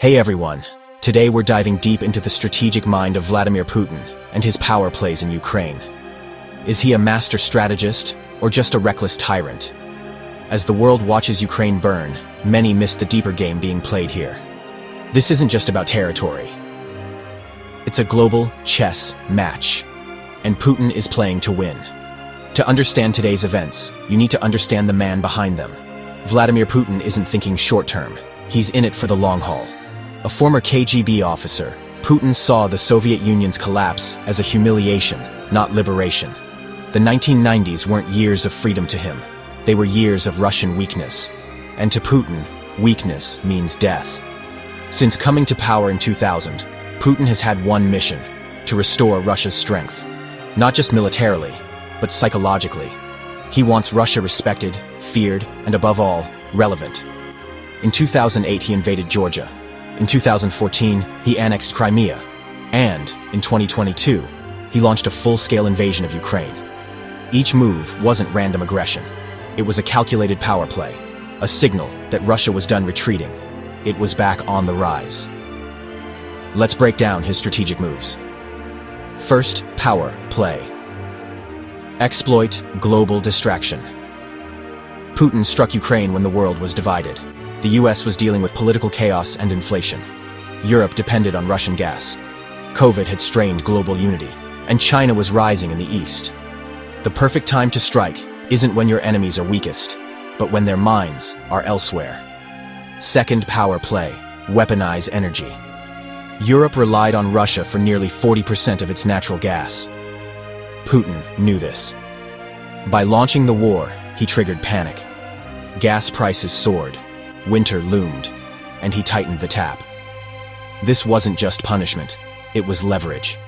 Hey everyone, today we're diving deep into the strategic mind of Vladimir Putin and his power plays in Ukraine. Is he a master strategist or just a reckless tyrant? As the world watches Ukraine burn, many miss the deeper game being played here. This isn't just about territory. It's a global chess match, and Putin is playing to win. To understand today's events, you need to understand the man behind them. Vladimir Putin isn't thinking short-term, he's in it for the long haul. A former KGB officer, Putin saw the Soviet Union's collapse as a humiliation, not liberation. The 1990s weren't years of freedom to him. They were years of Russian weakness. And to Putin, weakness means death. Since coming to power in 2000, Putin has had one mission: to restore Russia's strength. Not just militarily, but psychologically. He wants Russia respected, feared, and above all, relevant. In 2008, he invaded Georgia. In 2014, he annexed Crimea. And, in 2022, he launched a full-scale invasion of Ukraine. Each move wasn't random aggression. It was a calculated power play, a signal that Russia was done retreating. It was back on the rise. Let's break down his strategic moves. First, power play. Exploit global distraction. Putin struck Ukraine when the world was divided. The US was dealing with political chaos and inflation. Europe depended on Russian gas. COVID had strained global unity, and China was rising in the east. The perfect time to strike isn't when your enemies are weakest, but when their minds are elsewhere. Second power play, weaponize energy. Europe relied on Russia for nearly 40% of its natural gas. Putin knew this. By launching the war, he triggered panic. Gas prices soared. Winter loomed, and he tightened the tap. This wasn't just punishment, it was leverage.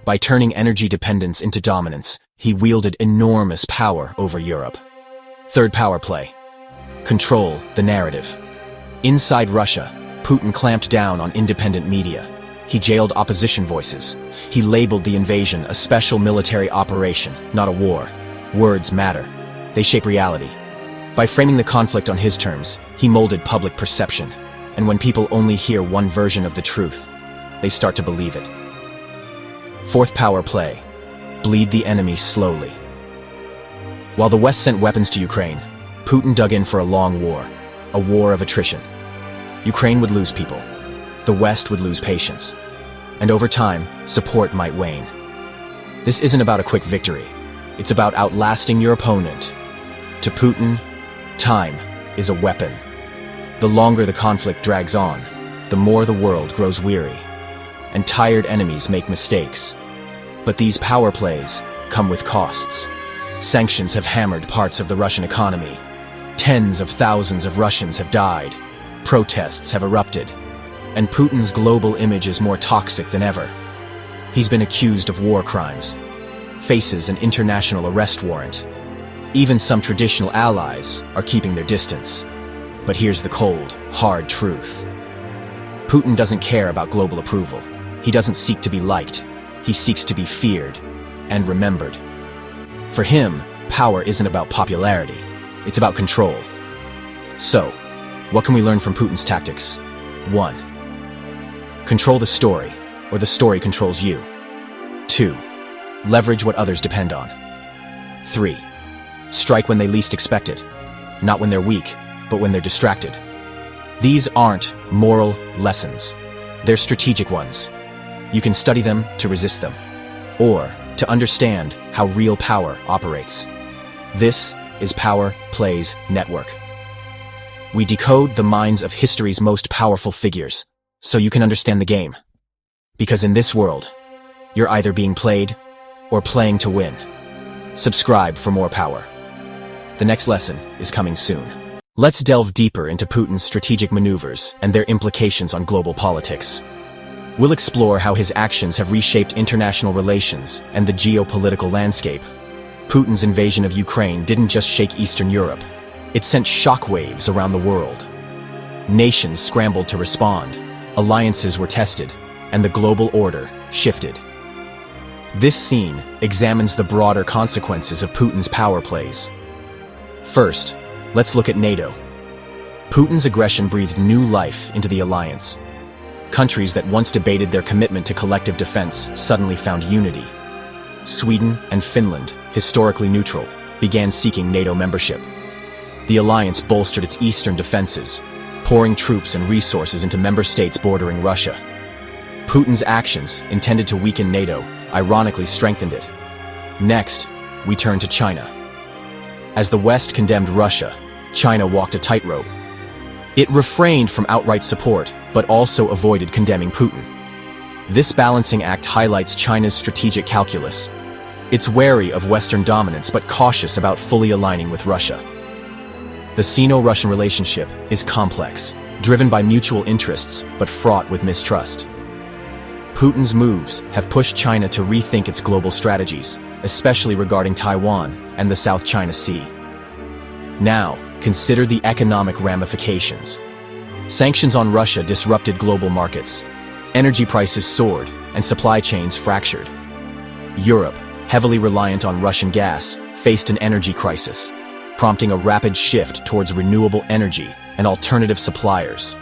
By turning energy dependence into dominance, he wielded enormous power over Europe. Third power play. Control the narrative. Inside Russia, Putin clamped down on independent media. He jailed opposition voices. He labeled the invasion a special military operation, not a war. Words matter. They shape reality. By framing the conflict on his terms, he molded public perception, and when people only hear one version of the truth, they start to believe it. Fourth power play, bleed the enemy slowly. While the West sent weapons to Ukraine, Putin dug in for a long war, a war of attrition. Ukraine would lose people, the West would lose patience, and over time, support might wane. This isn't about a quick victory, it's about outlasting your opponent. To Putin, time is a weapon. The longer the conflict drags on, the more the world grows weary, and tired enemies make mistakes. But these power plays come with costs. Sanctions have hammered parts of the Russian economy. Tens of thousands of Russians have died. Protests have erupted. And Putin's global image is more toxic than ever. He's been accused of war crimes, faces an international arrest warrant. Even some traditional allies are keeping their distance. But here's the cold, hard truth. Putin doesn't care about global approval. He doesn't seek to be liked. He seeks to be feared and remembered. For him, power isn't about popularity. It's about control. So, what can we learn from Putin's tactics? 1. Control the story, or the story controls you. 2. Leverage what others depend on. 3. Strike when they least expect it. Not when they're weak, but when they're distracted. These aren't moral lessons. They're strategic ones. You can study them to resist them, or to understand how real power operates. This is Power Plays Network. We decode the minds of history's most powerful figures, so you can understand the game. Because in this world, you're either being played or playing to win. Subscribe for more power. The next lesson is coming soon. Let's delve deeper into Putin's strategic maneuvers and their implications on global politics. We'll explore how his actions have reshaped international relations and the geopolitical landscape. Putin's invasion of Ukraine didn't just shake Eastern Europe. It sent shockwaves around the world. Nations scrambled to respond, alliances were tested, and the global order shifted. This scene examines the broader consequences of Putin's power plays. First, let's look at NATO. Putin's aggression breathed new life into the alliance. Countries that once debated their commitment to collective defense suddenly found unity. Sweden and Finland, historically neutral, began seeking NATO membership. The alliance bolstered its eastern defenses, pouring troops and resources into member states bordering Russia. Putin's actions, intended to weaken NATO, ironically strengthened it. Next, we turn to China. As the West condemned Russia, China walked a tightrope. It refrained from outright support, but also avoided condemning Putin. This balancing act highlights China's strategic calculus. It's wary of Western dominance but cautious about fully aligning with Russia. The Sino-Russian relationship is complex, driven by mutual interests but fraught with mistrust. Putin's moves have pushed China to rethink its global strategies, especially regarding Taiwan and the South China Sea. Now, consider the economic ramifications. Sanctions on Russia disrupted global markets. Energy prices soared and supply chains fractured. Europe, heavily reliant on Russian gas, faced an energy crisis, prompting a rapid shift towards renewable energy and alternative suppliers.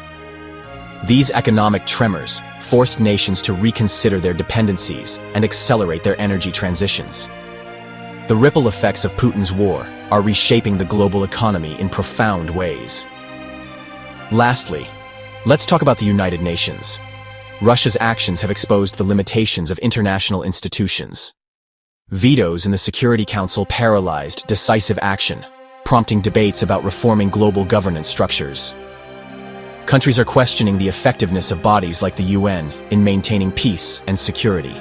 These economic tremors forced nations to reconsider their dependencies and accelerate their energy transitions. The ripple effects of Putin's war are reshaping the global economy in profound ways. Lastly, let's talk about the United Nations. Russia's actions have exposed the limitations of international institutions. Vetoes in the Security Council paralyzed decisive action, prompting debates about reforming global governance structures. Countries are questioning the effectiveness of bodies like the UN in maintaining peace and security.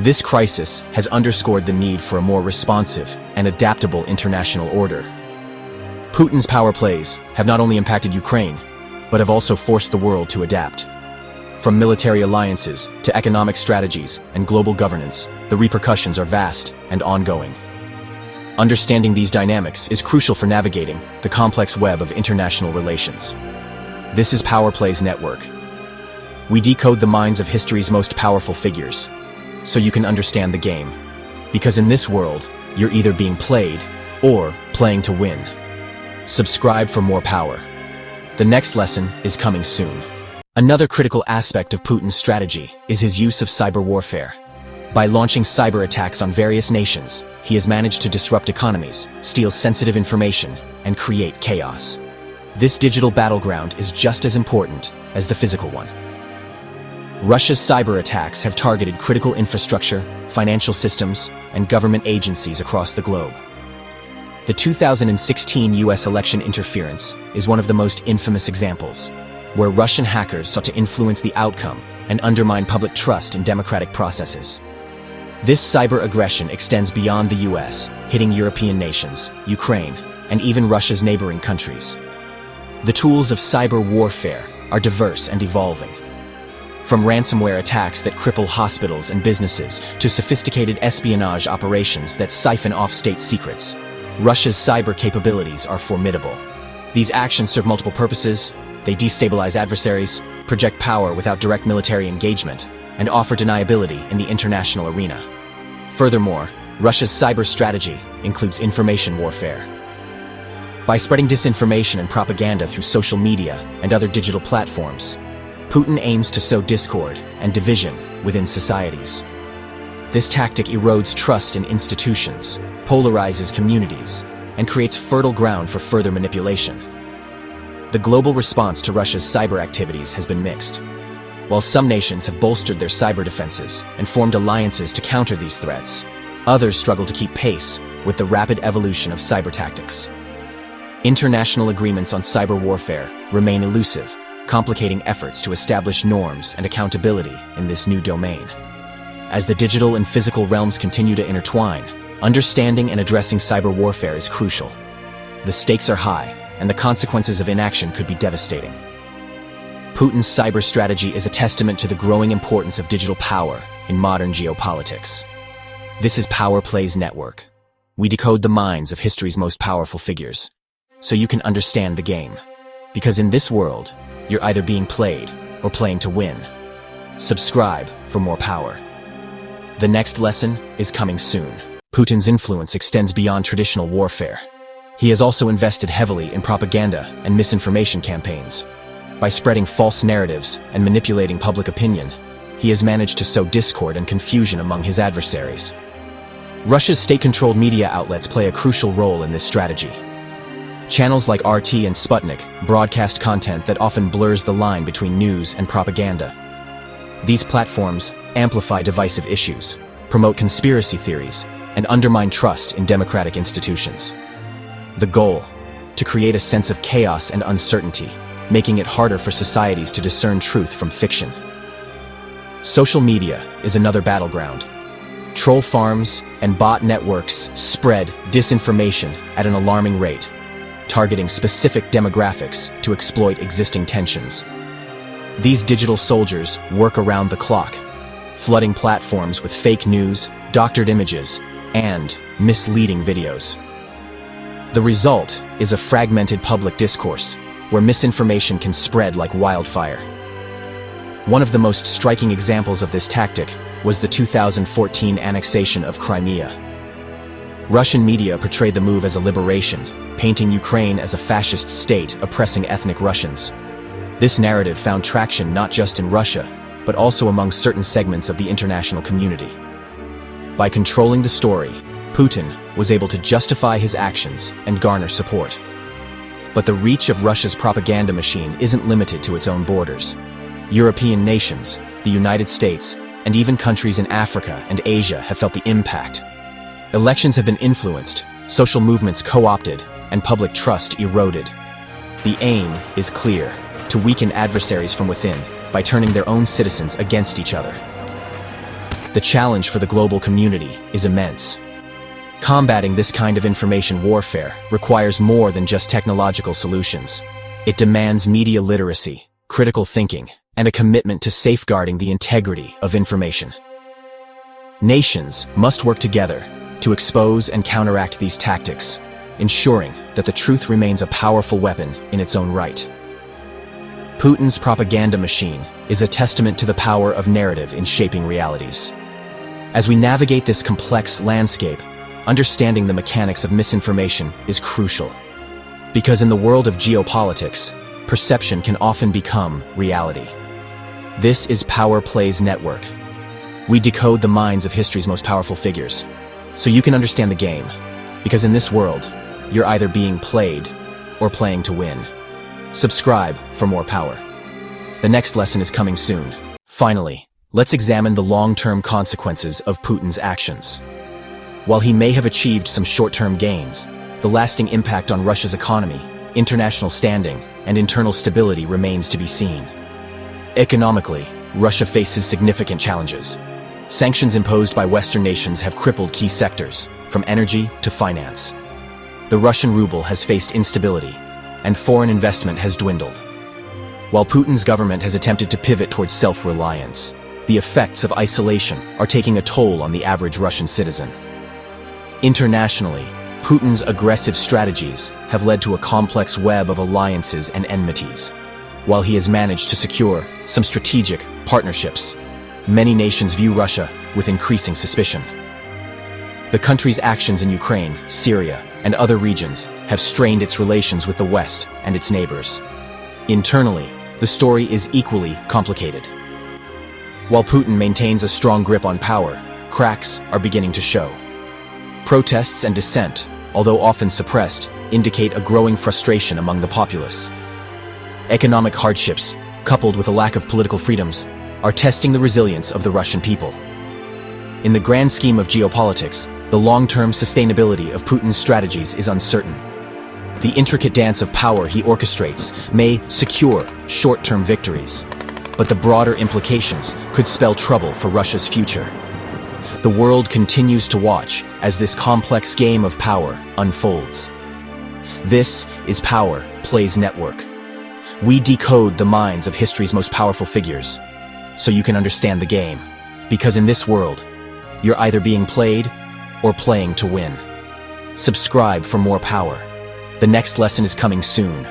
This crisis has underscored the need for a more responsive and adaptable international order. Putin's power plays have not only impacted Ukraine, but have also forced the world to adapt. From military alliances to economic strategies and global governance, the repercussions are vast and ongoing. Understanding these dynamics is crucial for navigating the complex web of international relations. This is Power Plays Network. We decode the minds of history's most powerful figures, so you can understand the game. Because in this world, you're either being played or playing to win. Subscribe for more power. The next lesson is coming soon. Another critical aspect of Putin's strategy is his use of cyber warfare. By launching cyber attacks on various nations, he has managed to disrupt economies, steal sensitive information, and create chaos. This digital battleground is just as important as the physical one. Russia's cyber attacks have targeted critical infrastructure, financial systems, and government agencies across the globe. The 2016 US election interference is one of the most infamous examples, where Russian hackers sought to influence the outcome and undermine public trust in democratic processes. This cyber aggression extends beyond the US, hitting European nations, Ukraine, and even Russia's neighboring countries. The tools of cyber warfare are diverse and evolving. From ransomware attacks that cripple hospitals and businesses to sophisticated espionage operations that siphon off state secrets, Russia's cyber capabilities are formidable. These actions serve multiple purposes. They destabilize adversaries, project power without direct military engagement, and offer deniability in the international arena. Furthermore, Russia's cyber strategy includes information warfare. By spreading disinformation and propaganda through social media and other digital platforms, Putin aims to sow discord and division within societies. This tactic erodes trust in institutions, polarizes communities, and creates fertile ground for further manipulation. The global response to Russia's cyber activities has been mixed. While some nations have bolstered their cyber defenses and formed alliances to counter these threats, others struggle to keep pace with the rapid evolution of cyber tactics. International agreements on cyber warfare remain elusive, complicating efforts to establish norms and accountability in this new domain. As the digital and physical realms continue to intertwine, understanding and addressing cyber warfare is crucial. The stakes are high, and the consequences of inaction could be devastating. Putin's cyber strategy is a testament to the growing importance of digital power in modern geopolitics. This is Power Plays Network. We decode the minds of history's most powerful figures, so you can understand the game. Because in this world, you're either being played or playing to win. Subscribe for more power. The next lesson is coming soon. Putin's influence extends beyond traditional warfare. He has also invested heavily in propaganda and misinformation campaigns. By spreading false narratives and manipulating public opinion, he has managed to sow discord and confusion among his adversaries. Russia's state-controlled media outlets play a crucial role in this strategy. Channels like RT and Sputnik broadcast content that often blurs the line between news and propaganda. These platforms amplify divisive issues, promote conspiracy theories, and undermine trust in democratic institutions. The goal: to create a sense of chaos and uncertainty, making it harder for societies to discern truth from fiction. Social media is another battleground. Troll farms and bot networks spread disinformation at an alarming rate, targeting specific demographics to exploit existing tensions. These digital soldiers work around the clock, flooding platforms with fake news, doctored images, and misleading videos. The result is a fragmented public discourse, where misinformation can spread like wildfire. One of the most striking examples of this tactic was the 2014 annexation of Crimea. Russian media portrayed the move as a liberation, painting Ukraine as a fascist state oppressing ethnic Russians. This narrative found traction not just in Russia, but also among certain segments of the international community. By controlling the story, Putin was able to justify his actions and garner support. But the reach of Russia's propaganda machine isn't limited to its own borders. European nations, the United States, and even countries in Africa and Asia have felt the impact. Elections have been influenced, social movements co-opted, and public trust eroded. The aim is clear: to weaken adversaries from within by turning their own citizens against each other. The challenge for the global community is immense. Combating this kind of information warfare requires more than just technological solutions. It demands media literacy, critical thinking, and a commitment to safeguarding the integrity of information. Nations must work together to expose and counteract these tactics, ensuring that the truth remains a powerful weapon in its own right. Putin's propaganda machine is a testament to the power of narrative in shaping realities. As we navigate this complex landscape, understanding the mechanics of misinformation is crucial. Because in the world of geopolitics, perception can often become reality. This is Power Plays Network. We decode the minds of history's most powerful figures, so you can understand the game. Because in this world, you're either being played or playing to win. Subscribe for more power. The next lesson is coming soon. Finally, let's examine the long-term consequences of Putin's actions. While he may have achieved some short-term gains, the lasting impact on Russia's economy, international standing, and internal stability remains to be seen. Economically, Russia faces significant challenges. Sanctions imposed by Western nations have crippled key sectors, from energy to finance. The Russian ruble has faced instability, and foreign investment has dwindled. While Putin's government has attempted to pivot towards self-reliance, the effects of isolation are taking a toll on the average Russian citizen. Internationally, Putin's aggressive strategies have led to a complex web of alliances and enmities. While he has managed to secure some strategic partnerships, many nations view Russia with increasing suspicion. The country's actions in Ukraine, Syria, and other regions have strained its relations with the West and its neighbors. Internally, the story is equally complicated. While Putin maintains a strong grip on power, cracks are beginning to show. Protests and dissent, although often suppressed, indicate a growing frustration among the populace. Economic hardships, coupled with a lack of political freedoms, are testing the resilience of the Russian people. In the grand scheme of geopolitics, the long-term sustainability of Putin's strategies is uncertain. The intricate dance of power he orchestrates may secure short-term victories, but the broader implications could spell trouble for Russia's future. The world continues to watch as this complex game of power unfolds. This is Power Plays Network. We decode the minds of history's most powerful figures, so you can understand the game. Because in this world, you're either being played or playing to win. Subscribe for more power. The next lesson is coming soon.